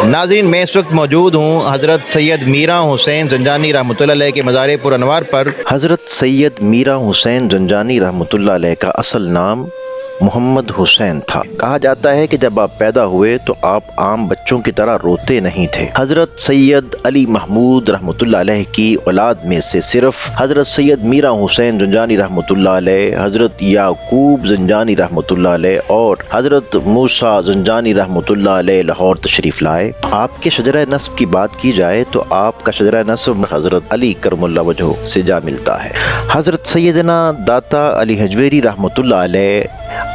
ناظرین میں اس وقت موجود ہوں حضرت سید میرا حسین زنجانی رحمۃ اللہ علیہ کے مزار پر انوار پر۔ حضرت سید میرا حسین زنجانی رحمۃ اللہ علیہ کا اصل نام محمد حسین تھا۔ کہا جاتا ہے کہ جب آپ پیدا ہوئے تو آپ عام بچوں کی طرح روتے نہیں تھے۔ حضرت سید علی محمود رحمۃ اللہ علیہ کی اولاد میں سے صرف حضرت سید میرا حسین زنجانی رحمۃ اللہ علیہ، حضرت یعقوب زنجانی رحمۃ اللہ علیہ اور حضرت موسیٰ زنجانی رحمۃ اللہ علیہ لاہور تشریف لائے۔ آپ کے شجرہ نسب کی بات کی جائے تو آپ کا شجرہ نسب حضرت علی کرم اللہ وجہہ سے جا ملتا ہے۔ حضرت سیدنا داتا علی حجویری رحمۃ اللہ علیہ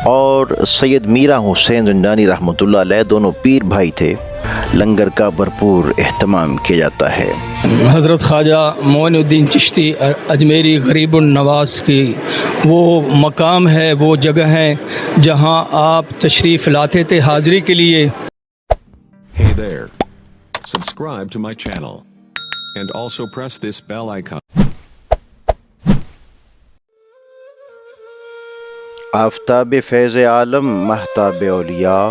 اور سید میرا حسین زنجانی رحمۃ اللہ علیہ دونوں پیر بھائی تھے۔ لنگر کا بھرپور اہتمام کیا جاتا ہے۔ حضرت خواجہ معین الدین چشتی اجمیری غریب النواز کی وہ مقام ہے، وہ جگہ ہے جہاں آپ تشریف لاتے تھے حاضری کے لیے۔ Hey there. Subscribe to my channel. And also press this bell icon. آفتاب فیض عالم مہتاب اولیاء،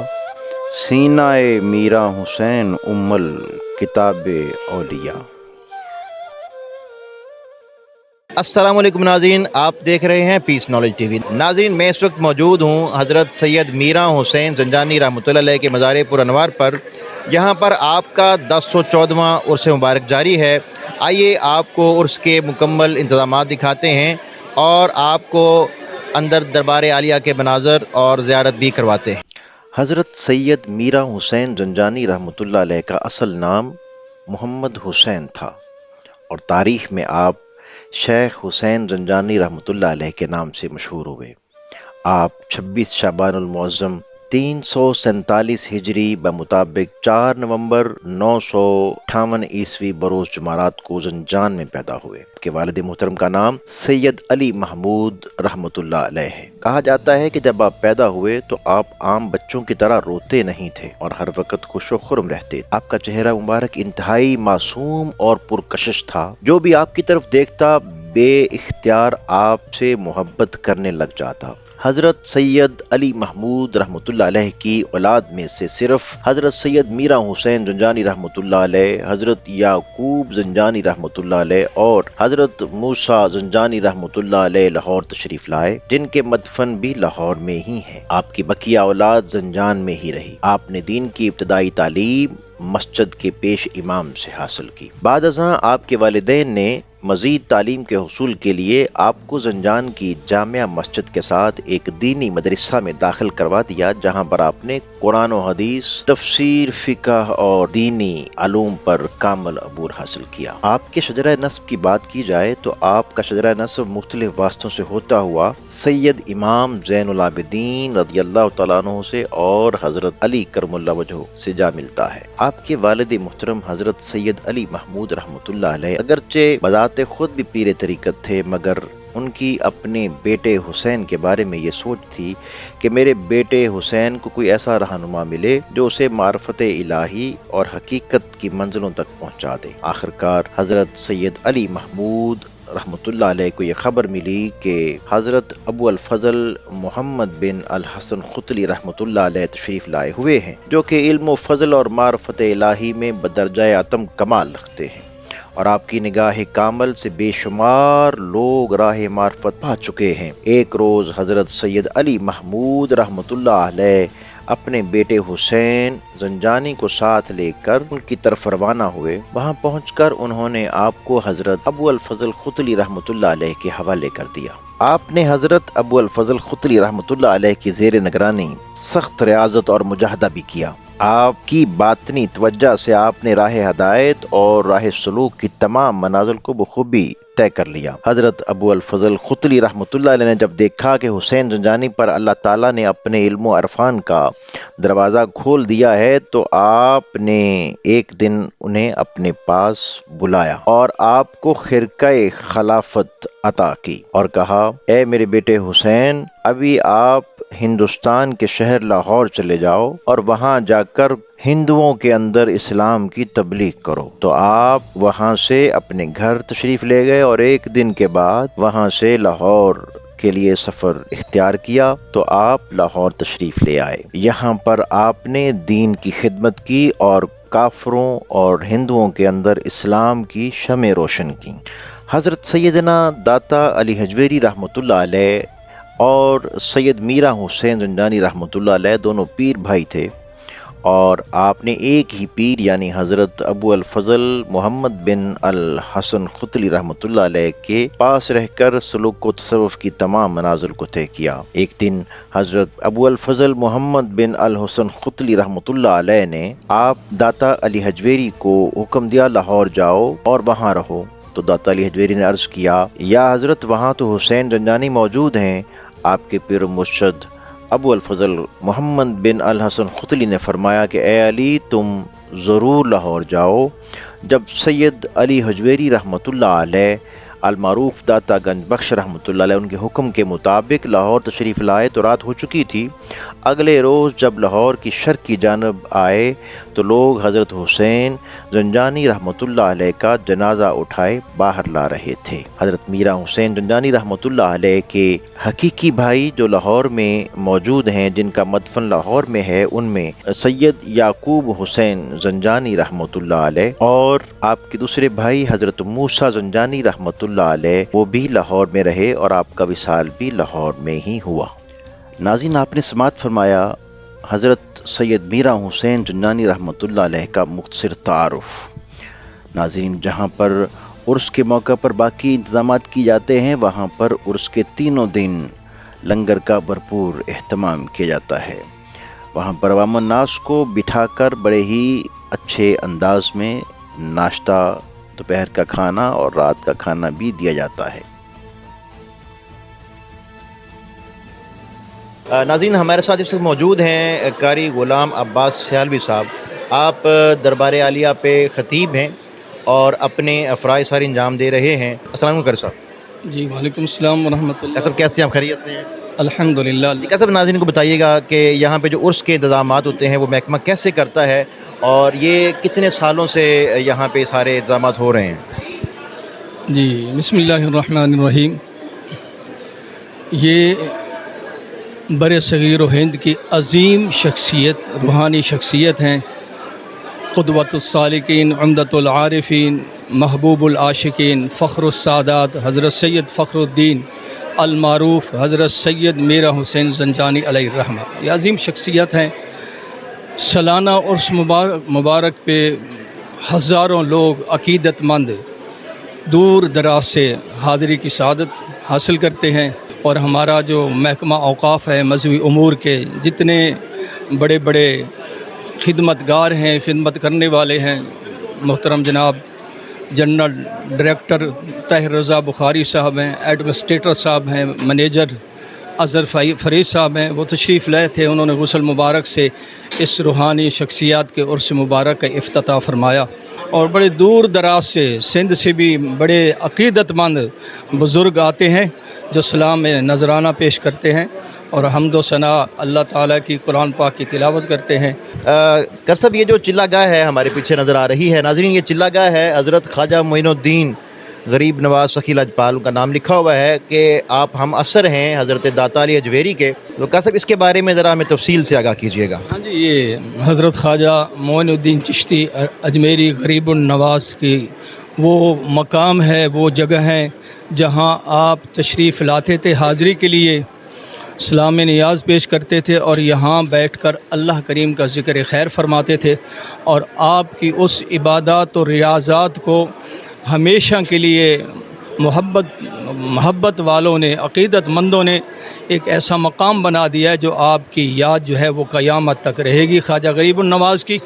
سینہ میرا حسین ام الکتاب اولیاء۔ السلام علیکم ناظرین، آپ دیکھ رہے ہیں پیس نالج ٹی وی۔ ناظرین میں اس وقت موجود ہوں حضرت سید میرا حسین زنجانی رحمۃ اللہ علیہ کے مزار پر انوار پر، یہاں پر آپ کا 1014واں عرس مبارک جاری ہے۔ آئیے آپ کو عرس کے مکمل انتظامات دکھاتے ہیں اور آپ کو اندر دربار عالیہ کے مناظر اور زیارت بھی کرواتے ہیں۔ حضرت سید میرا حسین زنجانی رحمۃ اللہ علیہ کا اصل نام محمد حسین تھا اور تاریخ میں آپ شیخ حسین زنجانی رحمۃ اللہ علیہ کے نام سے مشہور ہوئے۔ آپ 26 شعبان المعظم 347 ہجری بمطابق 4 نومبر 958 عیسوی بروز جمعرات کو زنجان میں پیدا ہوئے۔ کے والد محترم کا نام سید علی محمود رحمۃ اللہ علیہ ہے۔ کہا جاتا ہے کہ جب آپ پیدا ہوئے تو آپ عام بچوں کی طرح روتے نہیں تھے اور ہر وقت خوش و خرم رہتے۔ آپ کا چہرہ مبارک انتہائی معصوم اور پرکشش تھا۔ جو بھی آپ کی طرف دیکھتا بے اختیار آپ سے محبت کرنے لگ جاتا۔ حضرت سید علی محمود رحمۃ اللہ علیہ کی اولاد میں سے صرف حضرت سید میرا حسین زنجانی رحمۃ اللہ علیہ، حضرت یعقوب زنجانی رحمۃ اللہ علیہ اور حضرت موسیٰ زنجانی رحمۃ اللہ علیہ لاہور تشریف لائے، جن کے مدفن بھی لاہور میں ہی ہیں۔ آپ کی بقیہ اولاد زنجان میں ہی رہی۔ آپ نے دین کی ابتدائی تعلیم مسجد کے پیش امام سے حاصل کی۔ بعد ازاں آپ کے والدین نے مزید تعلیم کے حصول کے لیے آپ کو زنجان کی جامع مسجد کے ساتھ ایک دینی مدرسہ میں داخل کروا دیا، جہاں پر آپ نے قرآن و حدیث، تفسیر، فقہ اور دینی علوم پر کامل عبور حاصل کیا۔ آپ کے شجرہ نسب کی بات کی جائے تو آپ کا شجرہ نسب مختلف واسطوں سے ہوتا ہوا سید امام زین العابدین رضی اللہ تعالیٰ عنہ سے اور حضرت علی کرم اللہ وجہہ سے جا ملتا ہے۔ آپ کے والد محترم حضرت سید علی محمود رحمۃ اللہ علیہ اگرچہ بذات خود بھی پیر طریقت تھے، مگر ان کی اپنے بیٹے حسین کے بارے میں یہ سوچ تھی کہ میرے بیٹے حسین کو کوئی ایسا رہنما ملے جو اسے معرفت الہی اور حقیقت کی منزلوں تک پہنچا دے۔ آخرکار حضرت سید علی محمود رحمۃ اللہ علیہ کو یہ خبر ملی کہ حضرت ابو الفضل محمد بن الحسن ختلی رحمۃ اللہ علیہ تشریف لائے ہوئے ہیں، جو کہ علم و فضل اور معرفت الہی میں بدرجہ اتم کمال رکھتے ہیں، اور آپ کی نگاہ کامل سے بے شمار لوگ راہ معرفت پا چکے ہیں۔ ایک روز حضرت سید علی محمود رحمۃ اللہ علیہ اپنے بیٹے حسین زنجانی کو ساتھ لے کر ان کی طرف روانہ ہوئے۔ وہاں پہنچ کر انہوں نے آپ کو حضرت ابو الفضل ختلی رحمۃ اللہ علیہ کے حوالے کر دیا۔ آپ نے حضرت ابو الفضل ختلی رحمۃ اللہ علیہ کی زیر نگرانی سخت ریاضت اور مجاہدہ بھی کیا۔ آپ کی باطنی توجہ سے آپ نے راہ ہدایت اور راہ سلوک کی تمام منازل کو بخوبی طے کر لیا۔ حضرت ابو الفضل ختلی رحمۃ اللہ علیہ نے جب دیکھا کہ حسین زنجانی پر اللہ تعالیٰ نے اپنے علم و عرفان کا دروازہ کھول دیا ہے تو آپ نے ایک دن انہیں اپنے پاس بلایا اور آپ کو خرقہ خلافت عطا کی اور کہا، اے میرے بیٹے حسین، ابھی آپ ہندوستان کے شہر لاہور چلے جاؤ اور وہاں جا کر ہندوؤں کے اندر اسلام کی تبلیغ کرو۔ تو آپ وہاں سے اپنے گھر تشریف لے گئے اور ایک دن کے بعد وہاں سے لاہور کے لیے سفر اختیار کیا تو آپ لاہور تشریف لے آئے۔ یہاں پر آپ نے دین کی خدمت کی اور کافروں اور ہندوؤں کے اندر اسلام کی شمع روشن کی۔ حضرت سیدنا داتا علی حجویری رحمۃ اللہ علیہ اور سید میرا حسین زنجانی رحمۃ اللہ علیہ دونوں پیر بھائی تھے، اور آپ نے ایک ہی پیر یعنی حضرت ابو الفضل محمد بن الحسن ختلی رحمۃ اللہ علیہ کے پاس رہ کر سلوک و تصوف کی تمام منازل کو طے کیا۔ ایک دن حضرت ابو الفضل محمد بن الحسن ختلی رحمۃ اللہ علیہ نے آپ داتا علی حجویری کو حکم دیا لاہور جاؤ اور وہاں رہو، تو داتا علی حجویری نے عرض کیا یا حضرت وہاں تو حسین زنجانی موجود ہیں۔ آپ کے پیر و مرشد ابو الفضل محمد بن الحسن ختلی نے فرمایا کہ اے علی تم ضرور لاہور جاؤ۔ جب سید علی حجویری رحمۃ اللہ علیہ المعروف داتا گنج بخش رحمۃ اللہ علیہ ان کے حکم کے مطابق لاہور تشریف لائے تو رات ہو چکی تھی۔ اگلے روز جب لاہور کی شرق کی جانب آئے تو لوگ حضرت حسین زنجانی رحمۃ اللہ علیہ کا جنازہ اٹھائے باہر لا رہے تھے۔ حضرت میرا حسین زنجانی رحمۃ اللہ علیہ کے حقیقی بھائی جو لاہور میں موجود ہیں، جن کا مدفن لاہور میں ہے، ان میں سید یعقوب حسین زنجانی رحمۃ اللہ علیہ اور آپ کے دوسرے بھائی حضرت موسیٰ زنجانی رحمۃ اللہ علیہ وہ بھی لاہور میں رہے اور آپ کا وصال بھی لاہور میں ہی ہوا۔ ناظرین، آپ نے سماعت فرمایا حضرت سید میرا حسین زنجانی رحمۃ اللہ علیہ کا مختصر تعارف۔ ناظرین، جہاں پر عرس کے موقع پر باقی انتظامات کی جاتے ہیں، وہاں پر عرس کے تینوں دن لنگر کا بھرپور اہتمام کیا جاتا ہے۔ وہاں پر عوام الناس کو بٹھا کر بڑے ہی اچھے انداز میں ناشتہ، دوپہر کا کھانا اور رات کا کھانا بھی دیا جاتا ہے۔ ناظرین، ہمارے ساتھ اس وقت موجود ہیں قاری غلام عباس سیالوی صاحب۔ آپ دربار عالیہ پہ خطیب ہیں اور اپنے فرائض سارے انجام دے رہے ہیں۔ السلام علیکم قاری صاحب۔ جی وعلیکم السلام ورحمۃ اللہ۔ صاحب کیسے ہیں آپ؟ خیریت سے ہیں؟ الحمدللہ۔ قاری صاحب، ناظرین کو بتائیے گا کہ یہاں پہ جو عرس کے انتظامات ہوتے ہیں وہ محکمہ کیسے کرتا ہے اور یہ کتنے سالوں سے یہاں پہ سارے انتظامات ہو رہے ہیں؟ جی بسم اللہ الرحمن الرحیم۔ یہ بر صغیر و ہند کی عظیم شخصیت، روحانی شخصیت ہیں، قدوۃ السالکین، عمدۃ العارفین، محبوب العاشقین، فخر السادات حضرت سید فخر الدین المعروف حضرت سید میرا حسین زنجانی علیہ الرحمہ۔ یہ عظیم شخصیت ہیں۔ سالانہ عرس مبارک پہ ہزاروں لوگ عقیدت مند دور دراز سے حاضری کی سعادت حاصل کرتے ہیں، اور ہمارا جو محکمہ اوقاف ہے، مذہبی امور کے جتنے بڑے بڑے خدمت گار ہیں، خدمت کرنے والے ہیں، محترم جناب جنرل ڈائریکٹر طاہر رضا بخاری صاحب ہیں، ایڈمنسٹریٹر صاحب ہیں، منیجر اظہر فرید صاحب ہیں، وہ تشریف لائے تھے۔ انہوں نے غسل مبارک سے اس روحانی شخصیات کے عرس مبارک کا افتتاح فرمایا، اور بڑے دور دراز سے، سندھ سے بھی بڑے عقیدت مند بزرگ آتے ہیں جو سلام میں نذرانہ پیش کرتے ہیں اور حمد و ثناء اللہ تعالیٰ کی قرآن پاک کی تلاوت کرتے ہیں۔ قاری صاحب، یہ جو چلہ گاہ ہے ہمارے پیچھے نظر آ رہی ہے، ناظرین یہ چلہ گاہ ہے حضرت خواجہ معین الدین غریب نواز سخی لاجپال کا نام لکھا ہوا ہے کہ آپ ہم اثر ہیں حضرت داتا علی حجویری کے۔ تو قاری صاحب اس کے بارے میں ذرا ہمیں تفصیل سے آگاہ کیجیے گا۔ ہاں جی، یہ حضرت خواجہ معین الدین چشتی اجمیری غریب النواز کی وہ مقام ہے، وہ جگہ ہے جہاں آپ تشریف لاتے تھے حاضری کے لیے، سلام نیاز پیش کرتے تھے اور یہاں بیٹھ کر اللہ کریم کا ذکر خیر فرماتے تھے، اور آپ کی اس عبادات و ریاضات کو ہمیشہ کے لیے محبت والوں نے، عقیدت مندوں نے ایک ایسا مقام بنا دیا ہے جو آپ کی یاد جو ہے وہ قیامت تک رہے گی خواجہ غریب النواز کی۔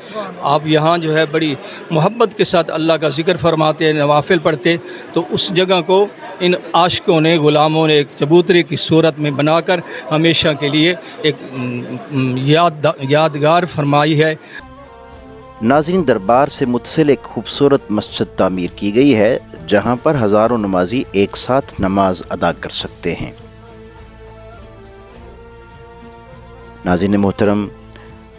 آپ یہاں جو ہے بڑی محبت کے ساتھ اللہ کا ذکر فرماتے، نوافل پڑھتے، تو اس جگہ کو ان عاشقوں نے، غلاموں نے ایک چبوترے کی صورت میں بنا کر ہمیشہ کے لیے ایک یادگار فرمائی ہے۔ ناظرین، دربار سے متصل ایک خوبصورت مسجد تعمیر کی گئی ہے جہاں پر ہزاروں نمازی ایک ساتھ نماز ادا کر سکتے ہیں۔ ناظرین محترم،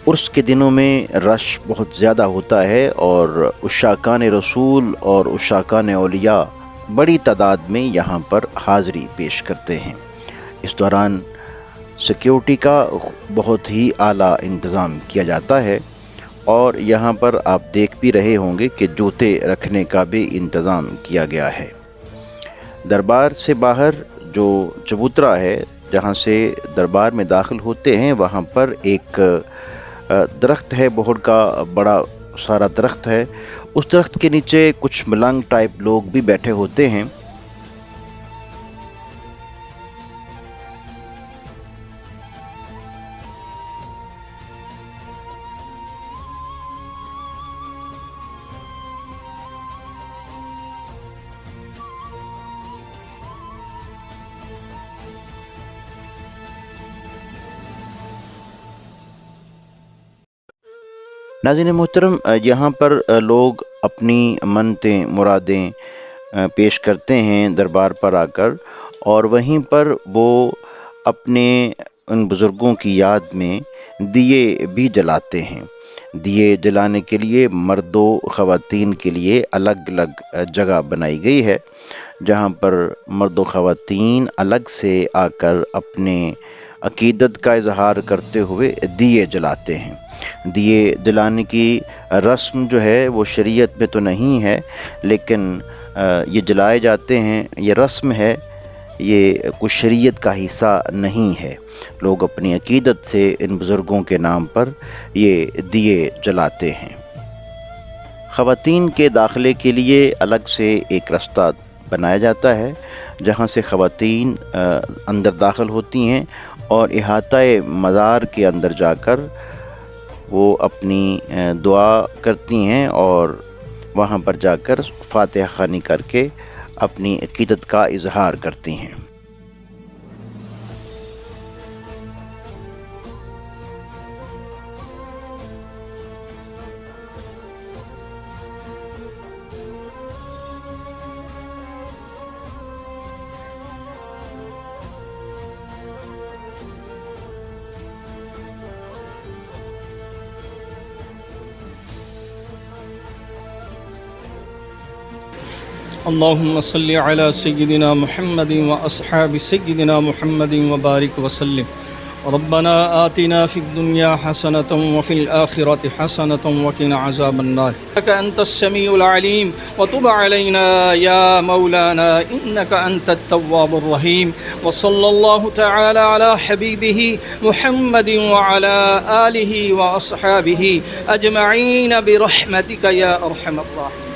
عرس کے دنوں میں رش بہت زیادہ ہوتا ہے اور عشاقان رسول اور عشاقان اولیاء بڑی تعداد میں یہاں پر حاضری پیش کرتے ہیں۔ اس دوران سیکیورٹی کا بہت ہی اعلیٰ انتظام کیا جاتا ہے اور یہاں پر آپ دیکھ بھی رہے ہوں گے کہ جوتے رکھنے کا بھی انتظام کیا گیا ہے۔ دربار سے باہر جو چبوترا ہے جہاں سے دربار میں داخل ہوتے ہیں، وہاں پر ایک درخت ہے، بہت کا بڑا سارا درخت ہے۔ اس درخت کے نیچے کچھ ملنگ ٹائپ لوگ بھی بیٹھے ہوتے ہیں۔ ناظرین محترم، یہاں پر لوگ اپنی منتیں مرادیں پیش کرتے ہیں دربار پر آ کر، اور وہیں پر وہ اپنے ان بزرگوں کی یاد میں دیے بھی جلاتے ہیں۔ دیے جلانے کے لیے مرد و خواتین کے لیے الگ الگ جگہ بنائی گئی ہے، جہاں پر مرد و خواتین الگ سے آ کر اپنے عقیدت کا اظہار کرتے ہوئے دیے جلاتے ہیں۔ دیے جلانے کی رسم جو ہے وہ شریعت میں تو نہیں ہے، لیکن یہ جلائے جاتے ہیں، یہ رسم ہے، یہ کچھ شریعت کا حصہ نہیں ہے۔ لوگ اپنی عقیدت سے ان بزرگوں کے نام پر یہ دیے جلاتے ہیں۔ خواتین کے داخلے کے لیے الگ سے ایک رستہ بنایا جاتا ہے، جہاں سے خواتین اندر داخل ہوتی ہیں اور احاطۂ مزار کے اندر جا کر وہ اپنی دعا کرتی ہیں، اور وہاں پر جا کر فاتحہ خوانی کر کے اپنی عقیدت کا اظہار کرتی ہیں۔ اللهم صل على سيدنا محمد وأصحاب سيدنا محمد وبارك وسلم. ربنا آتنا في الدنيا حسنة وفي الآخرة حسنة وقنا عذاب النار. إنك أنت السميع العليم وتب علينا يا مولانا إنك أنت التواب الرحيم. وصلى الله تعالى على حبيبه محمد وعلى آله وأصحابه أجمعين برحمتك يا أرحم الراحمين.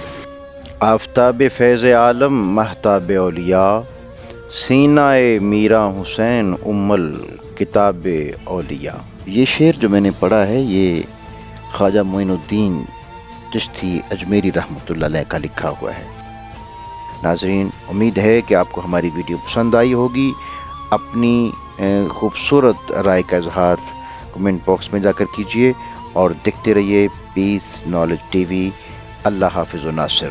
آفتاب فیض عالم مہتاب اولیاء، سینہ میرا حسین امل کتاب اولیاء۔ یہ شعر جو میں نے پڑھا ہے یہ خواجہ معین الدین چشتی اجمیری رحمۃ اللہ علیہ کا لکھا ہوا ہے۔ ناظرین، امید ہے کہ آپ کو ہماری ویڈیو پسند آئی ہوگی۔ اپنی خوبصورت رائے کا اظہار کمنٹ باکس میں جا کر کیجیے، اور دیکھتے رہیے پیس نالج ٹی وی۔ اللہ حافظ و ناصر۔